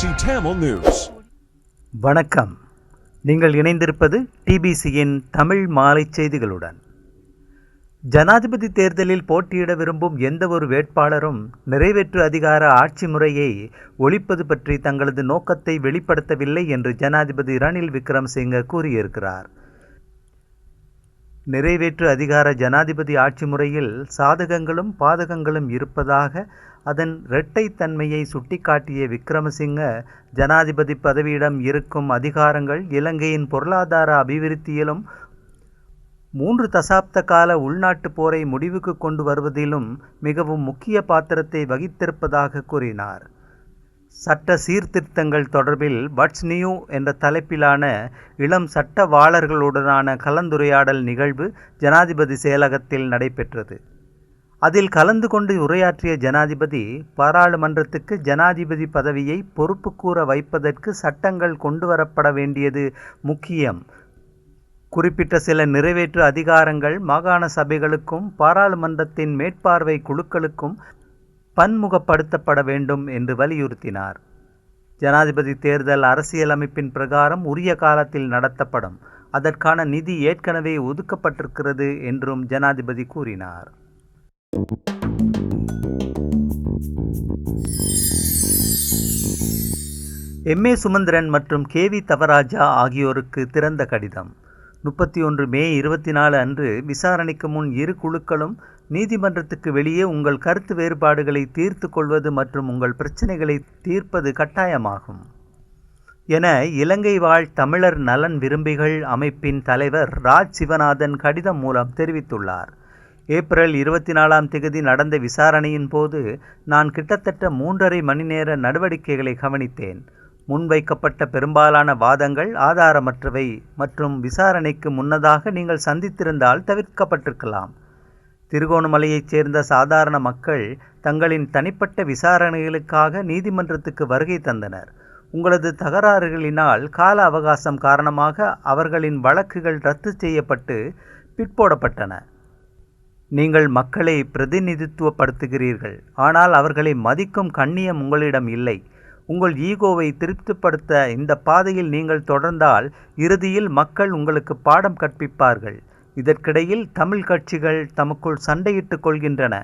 TBC Tamil News. வணக்கம். நீங்கள் இணைந்திருப்பது டிபிசியின் தமிழ் மாலை செய்திகளுடன். ஜனாதிபதி தேர்தலில் போட்டியிட விரும்பும் எந்த ஒரு வேட்பாளரும் நிறைவேற்று அதிகார ஆட்சி முறையை ஒழிப்பது பற்றி தங்களது நோக்கத்தை வெளிப்படுத்தவில்லை என்று ஜனாதிபதி ரணில் விக்ரமசிங்க கூறியிருக்கிறார். நிறைவேற்று அதிகார ஜனாதிபதி ஆட்சி முறையில் சாதகங்களும் பாதகங்களும் இருப்பதாக அதன் இரட்டைத்தன்மையை சுட்டிக்காட்டிய விக்ரமசிங்க, ஜனாதிபதி பதவியிடம் இருக்கும் அதிகாரங்கள் இலங்கையின் பொருளாதார அபிவிருத்தியிலும் 3 தசாப்த கால உள்நாட்டு போரை முடிவுக்கு கொண்டு வருவதிலும் மிகவும் முக்கிய பாத்திரத்தை வகித்திருப்பதாக கூறினார். சட்ட சீர்திருத்தங்கள் தொடர்பில் வாட்ஸ் நியூ என்ற தலைப்பிலான இளம் சட்டவாளர்களுடனான கலந்துரையாடல் நிகழ்வு ஜனாதிபதி செயலகத்தில் நடைபெற்றது. அதில் கலந்து கொண்டு உரையாற்றிய ஜனாதிபதி, பாராளுமன்றத்துக்கு ஜனாதிபதி பதவியை பொறுப்புக்கூற வைப்பதற்கு சட்டங்கள் கொண்டுவரப்பட வேண்டியது முக்கியம். குறிப்பிட்ட சில நிறைவேற்று அதிகாரங்கள் மாகாண சபைகளுக்கும் பாராளுமன்றத்தின் மேற்பார்வை குழுக்களுக்கும் பன்முகப்படுத்தப்பட வேண்டும் என்று வலியுறுத்தினார். ஜனாதிபதி தேர்தல் அரசியலமைப்பின் பிரகாரம் உரிய காலத்தில் நடத்தப்படும். அதற்கான நிதி ஏற்கனவே ஒதுக்கப்பட்டிருக்கிறது என்றும் ஜனாதிபதி கூறினார். எம்.ஏ. சுமந்திரன் மற்றும் கே.வி. தவராஜா ஆகியோருக்கு திறந்த கடிதம். 31 மே 24 அன்று விசாரணைக்கு முன் இரு குழுக்களும் நீதிமன்றத்துக்கு வெளியே உங்கள் கருத்து வேறுபாடுகளை தீர்த்து கொள்வது மற்றும் உங்கள் பிரச்சனைகளை தீர்ப்பது கட்டாயமாகும் என இலங்கை வாழ் தமிழர் நலன் விரும்பிகள் அமைப்பின் தலைவர் ராஜ் சிவநாதன் கடிதம் மூலம் தெரிவித்துள்ளார். ஏப்ரல் 24 நடந்த விசாரணையின் போது நான் கிட்டத்தட்ட 3.5 மணி நேர நடவடிக்கைகளை கவனித்தேன். முன்வைக்கப்பட்ட பெரும்பாலான வாதங்கள் ஆதாரமற்றவை மற்றும் விசாரணைக்கு முன்னதாக நீங்கள் சந்தித்திருந்தால் தவிர்க்கப்பட்டிருக்கலாம். திருகோணமலையைச் சேர்ந்த சாதாரண மக்கள் தங்களின் தனிப்பட்ட விசாரணைகளுக்காக நீதிமன்றத்துக்கு வருகை தந்தனர். உங்களது தகராறுகளினால் கால அவகாசம் காரணமாக அவர்களின் வழக்குகள் ரத்து செய்யப்பட்டு பிற்போடப்பட்டன. நீங்கள் மக்களை பிரதிநிதித்துவப்படுத்துகிறீர்கள், ஆனால் அவர்களை மதிக்கும் கண்ணியம் உங்களிடம் இல்லை. உங்கள் ஈகோவை திருப்திப்படுத்த இந்த பாதையில் நீங்கள் தொடர்ந்தால் இறுதியில் மக்கள் உங்களுக்கு பாடம் கற்பிப்பார்கள். இதற்கிடையில் தமிழ் கட்சிகள் தமக்குள் சண்டையிட்டுக் கொள்கின்றன,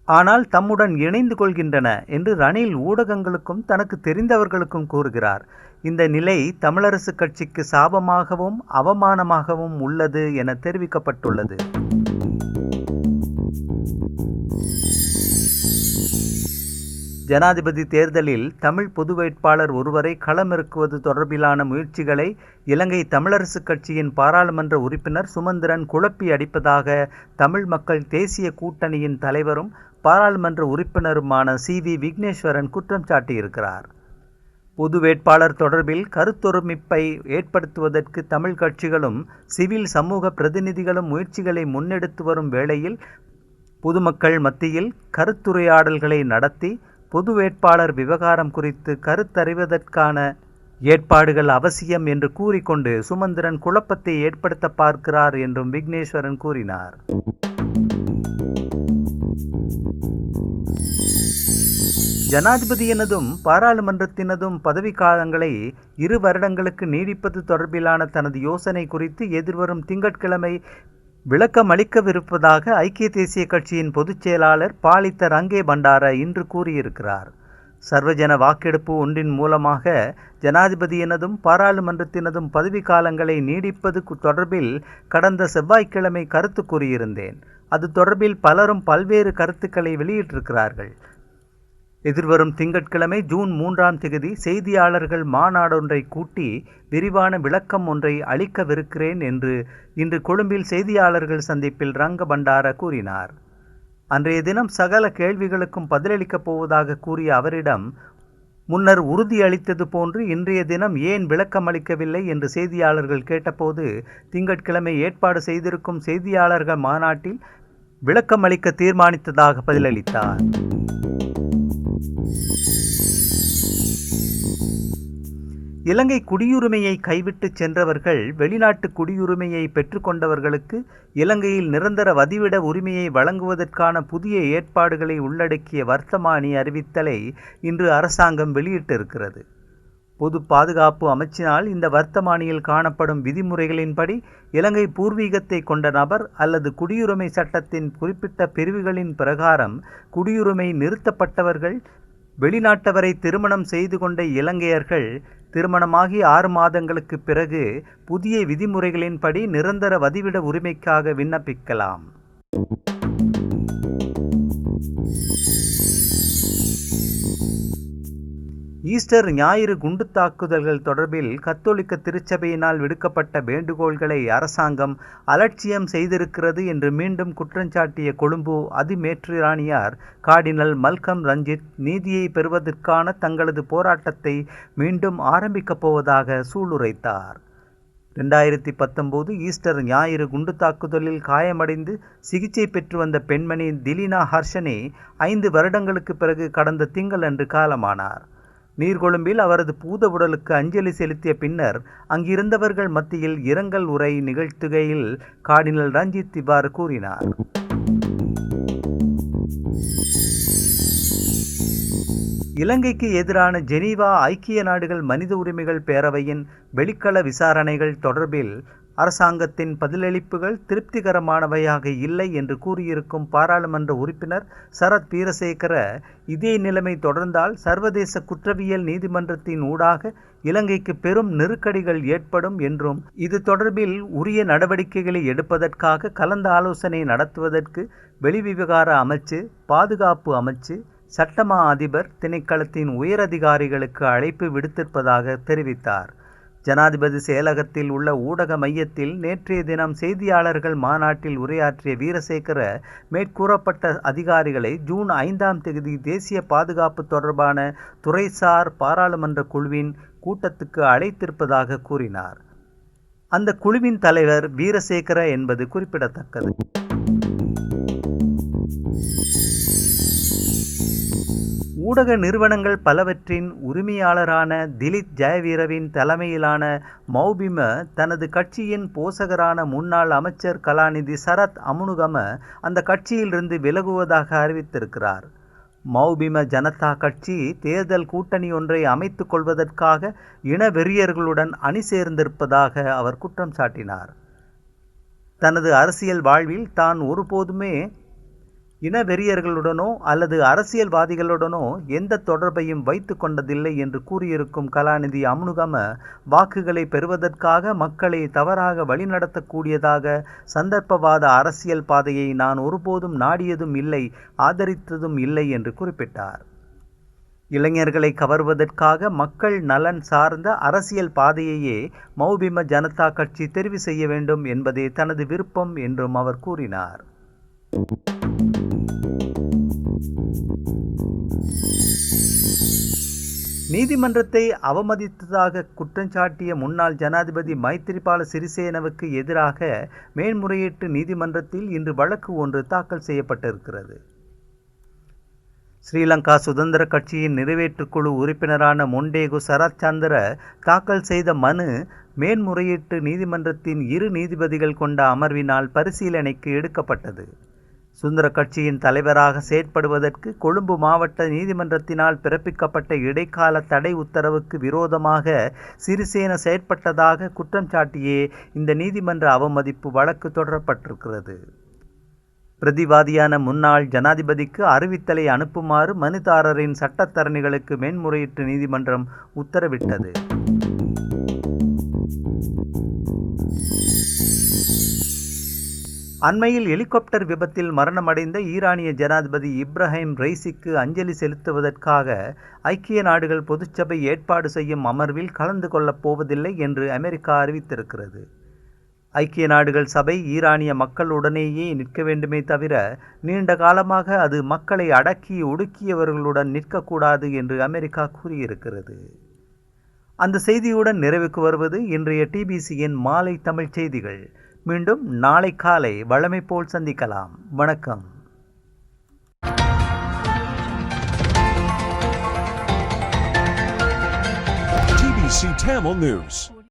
ஆனால் தம்முடன் இணைந்து கொள்கின்றன என்று ரணில் ஊடகங்களுக்கும் தனக்கு தெரிந்தவர்களுக்கும் கூறுகிறார். இந்த நிலை தமிழரசு கட்சிக்கு சாபமாகவும் அவமானமாகவும் உள்ளது என தெரிவிக்கப்பட்டுள்ளது. ஜனாதிபதி தேர்தலில் தமிழ் பொது வேட்பாளர் ஒருவரை களமிறக்குவது தொடர்பிலான முயற்சிகளை இலங்கை தமிழரசு கட்சியின் பாராளுமன்ற உறுப்பினர் சுமந்திரன் குழப்பி அடிப்பதாக தமிழ் மக்கள் தேசிய கூட்டணியின் தலைவரும் பாராளுமன்ற உறுப்பினருமான சி.வி. விக்னேஸ்வரன் குற்றம் சாட்டியிருக்கிறார். பொது வேட்பாளர் தொடர்பில் கருத்தொருமிப்பை ஏற்படுத்துவதற்கு தமிழ் கட்சிகளும் சிவில் சமூக பிரதிநிதிகளும் முயற்சிகளை முன்னெடுத்து வரும் வேளையில் பொதுமக்கள் மத்தியில் கருத்துரையாடல்களை நடத்தி பொது வேட்பாளர் விவகாரம் குறித்து கருத்தறிவதற்கான ஏற்பாடுகள் அவசியம் என்று கூறிக்கொண்டு சுமந்திரன் குழப்பத்தை ஏற்படுத்த பார்க்கிறார் என்றும் விக்னேஸ்வரன் கூறினார். ஜனாதிபதியினதும் பாராளுமன்றத்தினதும் பதவிக்காலங்களை 2 வருடங்களுக்கு நீடிப்பது தொடர்பிலான தனது யோசனை குறித்து எதிர்வரும் திங்கட்கிழமை விளக்கமளிக்கவிருப்பதாக ஐக்கிய தேசிய கட்சியின் பொதுச் செயலாளர் பாலித்த ரங்கே பண்டார இன்று கூறியிருக்கிறார். சர்வஜன வாக்கெடுப்பு ஒன்றின் மூலமாக ஜனாதிபதியினதும் பாராளுமன்றத்தினதும் பதவிக்காலங்களை நீடிப்பது தொடர்பில் கடந்த செவ்வாய்க்கிழமை கருத்து கூறியிருந்தேன். அது தொடர்பில் பலரும் பல்வேறு கருத்துக்களை வெளியிட்டிருக்கிறார்கள். எதிர்வரும் திங்கட்கிழமை ஜூன் 3 செய்தியாளர்கள் மாநாடொன்றை கூட்டி விரிவான விளக்கம் ஒன்றை அளிக்கவிருக்கிறேன் என்று இன்று கொழும்பில் செய்தியாளர்கள் சந்திப்பில் ரங்க பண்டார கூறினார். அன்றைய தினம் சகல கேள்விகளுக்கும் பதிலளிக்கப் போவதாக கூறிய அவரிடம் முன்னர் உறுதியளித்தது போன்று இன்றைய தினம் ஏன் விளக்கமளிக்கவில்லை என்று செய்தியாளர்கள் கேட்டபோது, திங்கட்கிழமை ஏற்பாடு செய்திருக்கும் செய்தியாளர்கள் மாநாட்டில் விளக்கமளிக்க தீர்மானித்ததாக பதிலளித்தார். இலங்கை குடியுரிமையை கைவிட்டு சென்றவர்கள் வெளிநாட்டு குடியுரிமையை பெற்றுக்கொண்டவர்களுக்கு இலங்கையில் நிரந்தர வதிவிட உரிமையை வழங்குவதற்கான புதிய ஏற்பாடுகளை உள்ளடக்கிய வர்த்தமானி அறிவித்தலை இன்று அரசாங்கம் வெளியிட்டிருக்கிறது. பொது பாதுகாப்பு அமைச்சினால் இந்த வர்த்தமானியில் காணப்படும் விதிமுறைகளின்படி இலங்கை பூர்வீகத்தை கொண்ட நபர் அல்லது குடியுரிமை சட்டத்தின் குறிப்பிட்ட பிரிவுகளின் பிரகாரம் குடியுரிமை நிறுத்தப்பட்டவர்கள், வெளிநாட்டவரை திருமணம் செய்து கொண்ட இலங்கையர்கள் திருமணமாகி 6 மாதங்களுக்கு பிறகு புதிய விதிமுறைகளின்படி நிரந்தர வதிவிட உரிமைக்காக விண்ணப்பிக்கலாம். ஈஸ்டர் ஞாயிறு குண்டுத் தாக்குதல்கள் தொடர்பில் கத்தோலிக்க திருச்சபையினால் விடுக்கப்பட்ட வேண்டுகோள்களை அரசாங்கம் அலட்சியம் செய்திருக்கிறது என்று மீண்டும் குற்றஞ்சாட்டிய கொழும்பு அதிமேற்றிராணியார் கார்டினல் மல்கம் ரஞ்சித் நீதியை பெறுவதற்கான தங்களது போராட்டத்தை மீண்டும் ஆரம்பிக்கப் போவதாக சூளுரைத்தார். 2019 ஈஸ்டர் ஞாயிறு குண்டுத் தாக்குதலில் காயமடைந்து சிகிச்சை பெற்று வந்த பெண்மணி திலினா ஹர்ஷனே 5 வருடங்களுக்கு பிறகு கடந்த திங்களன்று காலமானார். நீர்கொழும்பில் அவரது பூத உடலுக்கு அஞ்சலி செலுத்திய பின்னர் அங்கிருந்தவர்கள் மத்தியில் இரங்கல் உரை நிகழ்த்துகையில் கார்டினல் ரஞ்சித் இவ்வாறு கூறினார். இலங்கைக்கு எதிரான ஜெனீவா ஐக்கிய நாடுகள் மனித உரிமைகள் பேரவையின் வெளிக்கள விசாரணைகள் தொடர்பில் அரசாங்கத்தின் பதிலளிப்புகள் திருப்திகரமானவையாக இல்லை என்று கூறியிருக்கும் பாராளுமன்ற உறுப்பினர் சரத் வீரசேகர, இதே நிலைமை தொடர்ந்தால் சர்வதேச குற்றவியல் நீதிமன்றத்தின் ஊடாக இலங்கைக்கு பெரும் நெருக்கடிகள் ஏற்படும் என்றும், இது தொடர்பில் உரிய நடவடிக்கைகளை எடுப்பதற்காக கலந்து ஆலோசனை நடத்துவதற்கு வெளிவிவகார அமைச்சு, பாதுகாப்பு அமைச்சு, சட்டமா அதிபர் திணைக்களத்தின் உயரதிகாரிகளுக்கு அழைப்பு விடுத்திருப்பதாக தெரிவித்தார். ஜனாதிபதி செயலகத்தில் உள்ள ஊடக மையத்தில் நேற்றைய தினம் செய்தியாளர்கள் மாநாட்டில் உரையாற்றிய வீரசேகர, மேற்கூறப்பட்ட அதிகாரிகளை ஜூன் 5ஆம் தேதி தேசிய பாதுகாப்பு தொடர்பான துறைசார் பாராளுமன்ற குழுவின் கூட்டத்துக்கு அழைத்திருப்பதாக கூறினார். அந்த குழுவின் தலைவர் வீரசேகர என்பது குறிப்பிடத்தக்கது. ஊடக நிறுவனங்கள் பலவற்றின் உரிமையாளரான திலித் ஜெயவீரவின் தலைமையிலான மௌபிம தனது கட்சியின் போசகரான முன்னாள் அமைச்சர் கலாநிதி சரத் அமுனுகம அந்த கட்சியிலிருந்து விலகுவதாக அறிவித்திருக்கிறார். மௌபிம ஜனதா கட்சி தேர்தல் கூட்டணி ஒன்றை அமைத்துக் கொள்வதற்காக இனவெறியர்களுடன் அணி சேர்ந்திருப்பதாக அவர் குற்றம் சாட்டினார். தனது அரசியல் வாழ்வில் தான் ஒருபோதுமே இனவெறியர்களுடனோ அல்லது அரசியல்வாதிகளுடனோ எந்த தொடர்பையும் வைத்து கொண்டதில்லை என்று கூறியிருக்கும் கலாநிதி அமுனுகம, வாக்குகளை பெறுவதற்காக மக்களை தவறாக வழிநடத்தக்கூடியதாக சந்தர்ப்பவாத அரசியல் பாதையை நான் ஒருபோதும் நாடியதும் இல்லை, ஆதரித்ததும் இல்லை என்று குறிப்பிட்டார். இளைஞர்களை கவர்வதற்காக மக்கள் நலன் சார்ந்த அரசியல் பாதையையே மௌபிம ஜனதா கட்சி தெரிவு செய்ய வேண்டும் என்பதே தனது விருப்பம் என்றும் அவர் கூறினார். நீதிமன்றத்தை அவமதித்ததாக குற்றஞ்சாட்டிய முன்னாள் ஜனாதிபதி மைத்திரிபால சிறிசேனவுக்கு எதிராக மேன்முறையீட்டு நீதிமன்றத்தில் இன்று வழக்கு ஒன்று தாக்கல் செய்யப்பட்டிருக்கிறது. ஸ்ரீலங்கா சுதந்திர கட்சியின் நிறைவேற்றுக்குழு உறுப்பினரான மொண்டேகு சரத்சந்திர தாக்கல் செய்த மனு மேன்முறையீட்டு நீதிமன்றத்தின் 2 நீதிபதிகள் கொண்ட அமர்வினால் பரிசீலனைக்கு எடுக்கப்பட்டது. சுதந்திர கட்சியின் தலைவராக செயற்படுவதற்கு கொழும்பு மாவட்ட நீதிமன்றத்தினால் பிறப்பிக்கப்பட்ட இடைக்கால தடை உத்தரவுக்கு விரோதமாக சிறிசேன செயற்பட்டதாக குற்றம் சாட்டியே இந்த நீதிமன்ற அவமதிப்பு வழக்கு தொடரப்பட்டிருக்கிறது. பிரதிவாதியான முன்னாள் ஜனாதிபதிக்கு அறிவித்தலை அனுப்புமாறு மனுதாரரின் சட்டத்தரணிகளுக்கு மேன்முறையீட்டு நீதிமன்றம் உத்தரவிட்டது. அண்மையில் ஹெலிகாப்டர் விபத்தில் மரணமடைந்த ஈரானிய ஜனாதிபதி இப்ராஹிம் ரைசிக்கு அஞ்சலி செலுத்துவதற்காக ஐக்கிய நாடுகள் பொதுச்சபை ஏற்பாடு செய்யும் அமர்வில் கலந்து கொள்ளப் போவதில்லை என்று அமெரிக்கா அறிவித்திருக்கிறது. ஐக்கிய நாடுகள் சபை ஈரானிய மக்களுடனேயே நிற்க வேண்டுமே தவிர நீண்ட காலமாக அது மக்களை அடக்கி ஒடுக்கியவர்களுடன் நிற்கக்கூடாது என்று அமெரிக்கா கூறியிருக்கிறது. அந்த செய்தியுடன் நிறைவுக்கு வருவது இன்றைய டிபிசியின் மாலை தமிழ் செய்திகள். மீண்டும் நாளை காலை வழமை போல் சந்திக்கலாம். வணக்கம். TBC Tamil News.